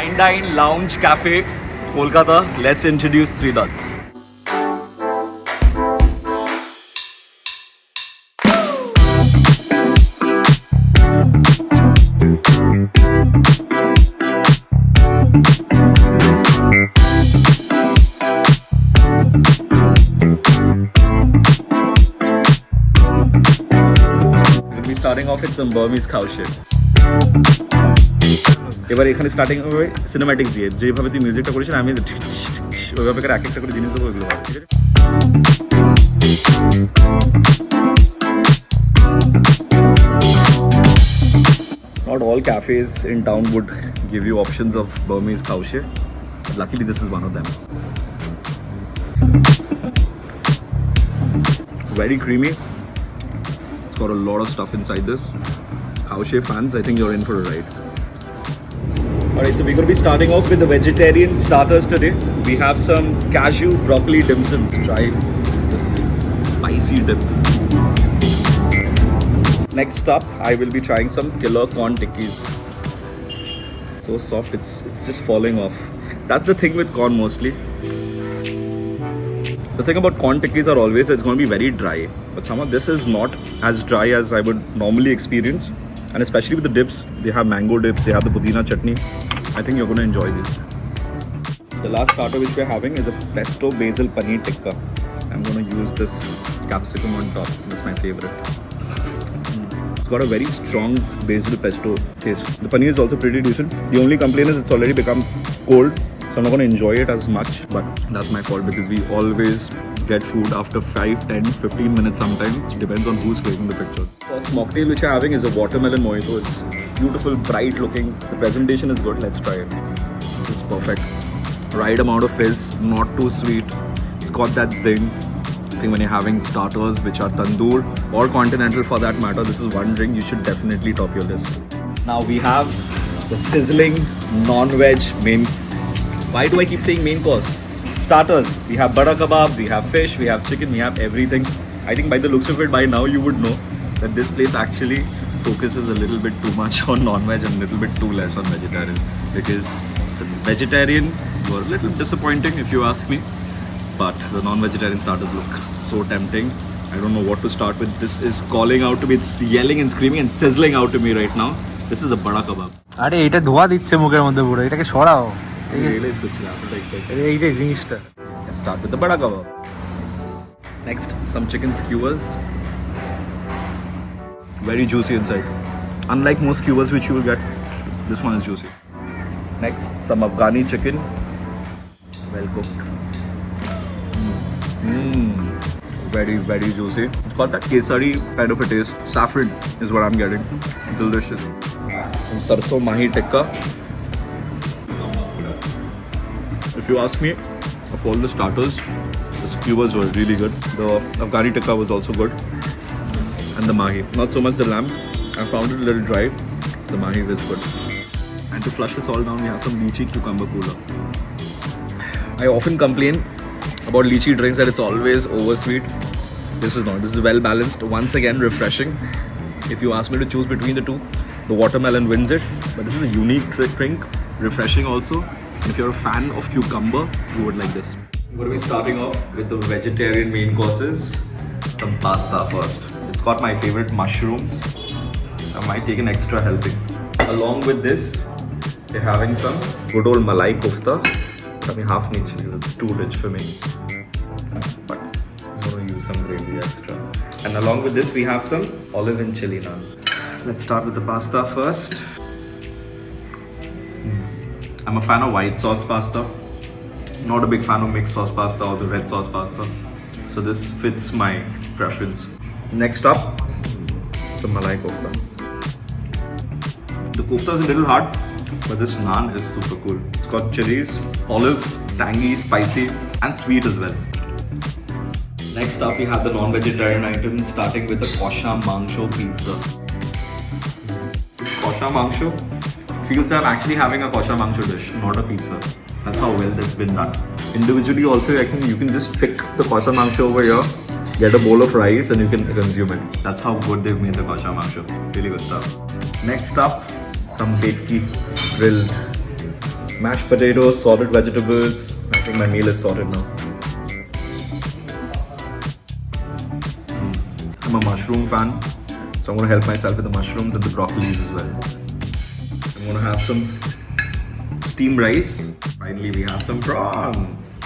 Fine Dine Lounge Cafe, Kolkata. Let's introduce Three Dots. We'll be starting off with some Burmese cow shit. এবার এখানে starting হবে cinematics দিয়ে যেভাবে তুই মিউজিকটা করেছিস আমি ওইভাবে করে এক একটা করে জিনিস দেবো ওইগুলো ঠিক আছে Not all cafes in town would give you options of Burmese cow shit. Luckily this is one of them. Very creamy. It's got a lot of stuff inside this. Cow shit fans, I think you're in for a ride. Alright, so we're going to be starting off with the vegetarian starters today. We have some cashew broccoli dim sums. Try this spicy dip. Next up, I will be trying some killer corn tikkis. So soft, it's just falling off. That's the thing with corn mostly. The thing about corn tikkis are always it's going to be very dry. But somehow this is not as dry as I would normally experience. And especially with the dips, they have mango dips, they have the pudina chutney. I think you're going to enjoy this. The last starter which we're having is a pesto basil paneer tikka. I'm going to use this capsicum on top. That's my favorite. It's got a very strong basil pesto taste. The paneer is also pretty decent. The only complaint is it's already become cold. So I'm not going to enjoy it as much. But that's my fault because we always get food after 5, 10, 15 minutes sometimes. It depends on who's taking the pictures. First mocktail which I'm having is a watermelon mojito. It's beautiful, bright looking. The presentation is good. Let's try it. This is perfect. Right amount of fizz, not too sweet. It's got that zing. I think when you're having starters which are tandoor or continental for that matter, this is one drink you should definitely top your list. Now we have the sizzling non-veg main. Why do I keep saying main course? Starters. We have butter kebab, we have fish, we have chicken, we have everything. I think by the looks of it, by now you would know that this place actually focuses a little bit too much on non-veg and a little bit too less on vegetarian. Because the vegetarian were a little disappointing if you ask me. But the non-vegetarian starters look so tempting. I don't know what to start with. This is calling out to me. It's yelling and screaming and sizzling out to me right now. This is a butter kebab. আরে এটা ধোয়া দিচ্ছে মুখের মধ্যে পুরো এটাকে সরাও এইটাই জিনিসটা Let's start with the butter kebab. Next, some chicken skewers. Very juicy inside. Unlike most skewers which you will get, this one is juicy. Next, some Afghani chicken. Well cooked. Very, very juicy. It's got that kesari kind of a taste. Saffron is what I'm getting. Delicious. Some sarso mahi tikka. If you ask me, of all the starters, the skewers were really good. The Afghani tikka was also good. And the mahi. Not so much the lamb. I found it a little dry. The mahi was good. And to flush this all down, we have some lychee cucumber cooler. I often complain about lychee drinks that it's always oversweet. This is not. This is well balanced. Once again, refreshing. If you ask me to choose between the two, the watermelon wins it. But this is a unique drink. Refreshing also. If you're a fan of cucumber, you would like this. I'm going to be starting off with the vegetarian main courses. Some pasta first. It's got my favorite mushrooms. I might take an extra helping. Along with this, we're having some good old malai kofta. I mean half niche because it's too rich for me. But I'm going to use some gravy extra. And along with this, we have some olive and chili naan. Let's start with the pasta first. I'm a fan of white sauce pasta. Not a big fan of mixed sauce pasta or the red sauce pasta. So this fits my preference. Next up, some malai kofta. The kofta is a little hard, but this naan is super cool. It's got chilies, olives, tangy, spicy, and sweet as well. Next up, we have the non-vegetarian items, starting with the kosha mangsho pizza. This kosha mangsho feels that I'm actually having a kosha mangsho dish, not a pizza. That's how well that's been done. Individually also, I think you can just pick the kosha mangsho over here, get a bowl of rice and you can consume it. That's how good they've made the kosha mangsho. Really good stuff. Next up, some betki grilled. Mashed potatoes, sorted vegetables. I think my meal is sorted now. I'm a mushroom fan, so I'm going to help myself with the mushrooms and the broccolis as well. I'm going to have some steamed rice. Finally, we have some prawns.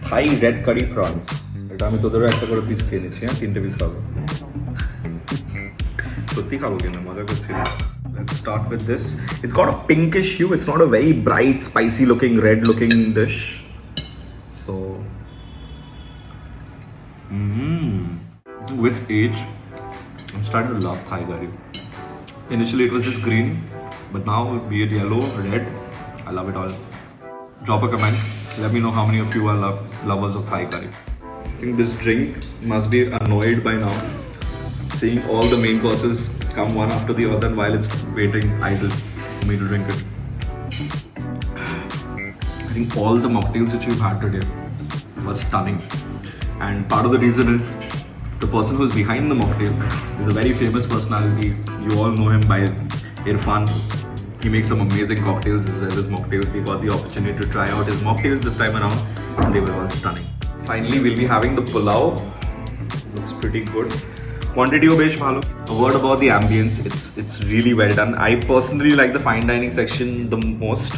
Thai red curry prawns. এটা আমি তোদেরও একটা করে piece খেয়ে নিচ্ছি, হ্যাঁ 3টে piece খাবো। সত্যি খাবো কিনা, মজা করছি। Let's start with this. It's got a pinkish hue. It's not a very bright, spicy looking, red looking dish. So, with age, I'm starting to love Thai curry. Initially it was just green, but now be it yellow, red, I love it all. Drop a comment. Let me know how many of you are lovers of Thai curry. I think this drink must be annoyed by now, seeing all the main courses come one after the other while it's waiting idle for me to drink it. I think all the mocktails which we've had today was stunning, and part of the reason is the person who's behind the mocktail is a very famous personality. You all know him by Irfan. He makes some amazing cocktails as well as mocktails. We got the opportunity to try out his mocktails this time around, and they were all stunning. Finally, we'll be having the pulao. Looks pretty good. Quantity of bhalo. A word about the ambience. It's really well done. I personally like the fine dining section the most.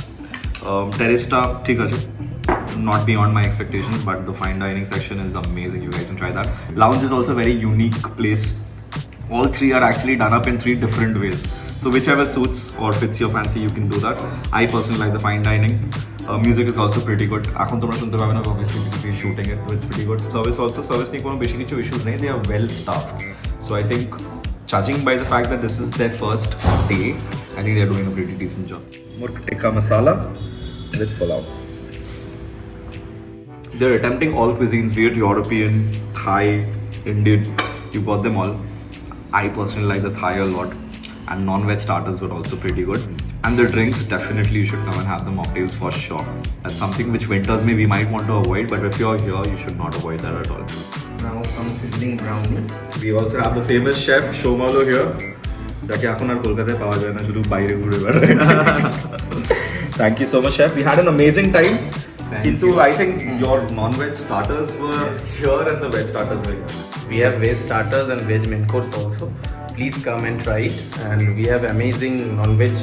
Terrace sta theek ache. Not beyond my expectations, but the fine dining section is amazing. You guys can try that. Lounge is also a very unique place. All three are actually done up in 3 different ways. So whichever suits or fits your fancy, you can do that. I personally like the fine dining. Music is also pretty good. এখন তোমরা শুনতে পাবে না, obviously because we're shooting it, so it's pretty good. Service নিয়ে কোনো বেশি কিছু issues নেই. They are well staffed. So I think, judging by the fact that this is their first day, I think they're doing a pretty decent job. More tikka masala with pulao. They're attempting all cuisines, be it European, Thai, Indian. You got them all. I personally like the Thai a lot, and non-veg starters were also pretty good. And the drinks, definitely you should come and have the mocktails for sure. That's something which winters we might want to avoid, but if you're here, you should not avoid that at all. Now some sizzling brownie. We also have the famous chef Shomalo here. যাকে এখন আর কলকাতায় পাওয়া যায় না, শুধু বাইরে ঘুরে বেড়ায়। Thank you so much, chef. We had an amazing time. Kintu, I think your non-veg starters were here and the veg starters were here. We have veg starters and veg main course also. Please come and try it. And we have amazing non-veg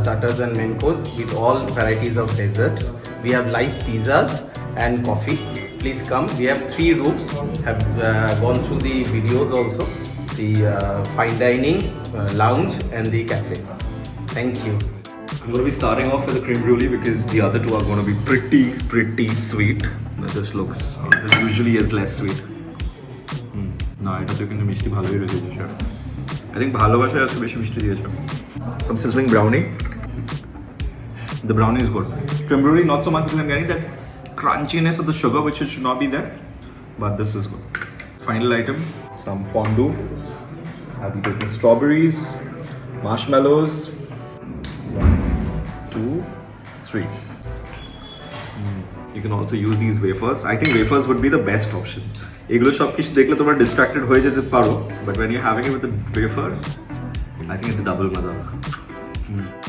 starters and main course with all varieties of desserts. We have live pizzas and coffee. Please come. We have 3 roofs. Have gone through the videos also. The fine dining, lounge, and the cafe. Thank you. I'm going to be starting off with the creme brulee because the other 2 are going to be pretty sweet. But this usually is less sweet. No, এটা তো কিন্তু মিষ্টি ভালোই রয়েছে sir. I think ভালোবাসায় আজকে বেশি মিষ্টি দিয়েছে। Some sizzling brownie. The brownie is good. Creme brulee not so much because I'm getting that crunchiness of the sugar which should not be there. But this is good. Final item, some fondue. I'll be taking strawberries, marshmallows. 1, 2, 3. You can also use these wafers. I think wafers would be the best option. এগুলো সব কিছু দেখলে তোমরা distracted হয়ে যেতে পারো, but when you're having it with the wafer, I think it's double maza.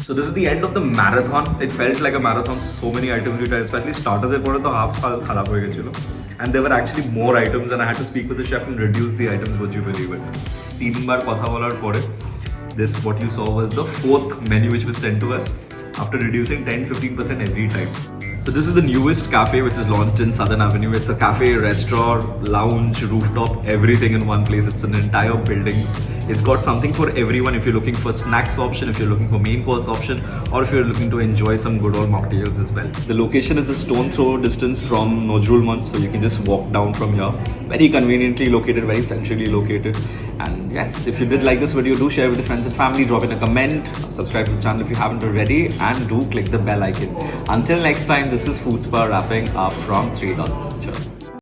So this is the end of the marathon. It felt like a marathon. So many items we tried, especially starters এর পরে তো half খারাপ হয়ে গেছিল. And there were actually more items and I had to speak with the chef and reduce the items, would you believe it? 3 বার কথা বলার পরে this what you saw was the 4th menu which was sent to us after reducing 10-15% every time. So this is the newest cafe which is launched in Southern Avenue. It's a cafe, restaurant, lounge, rooftop, everything in one place. It's an entire building. It's got something for everyone. If you're looking for snacks option, if you're looking for main course option, or if you're looking to enjoy some good old mocktails as well. The location is a stone throw distance from Nojrul Munch, so you can just walk down from here. Very conveniently located, very centrally located. And yes, if you did like this video, do share with your friends and family, drop in a comment, subscribe to the channel if you haven't already, and do click the bell icon. Until next time, this is FoodZpah wrapping up from 3 Dots. Cheers.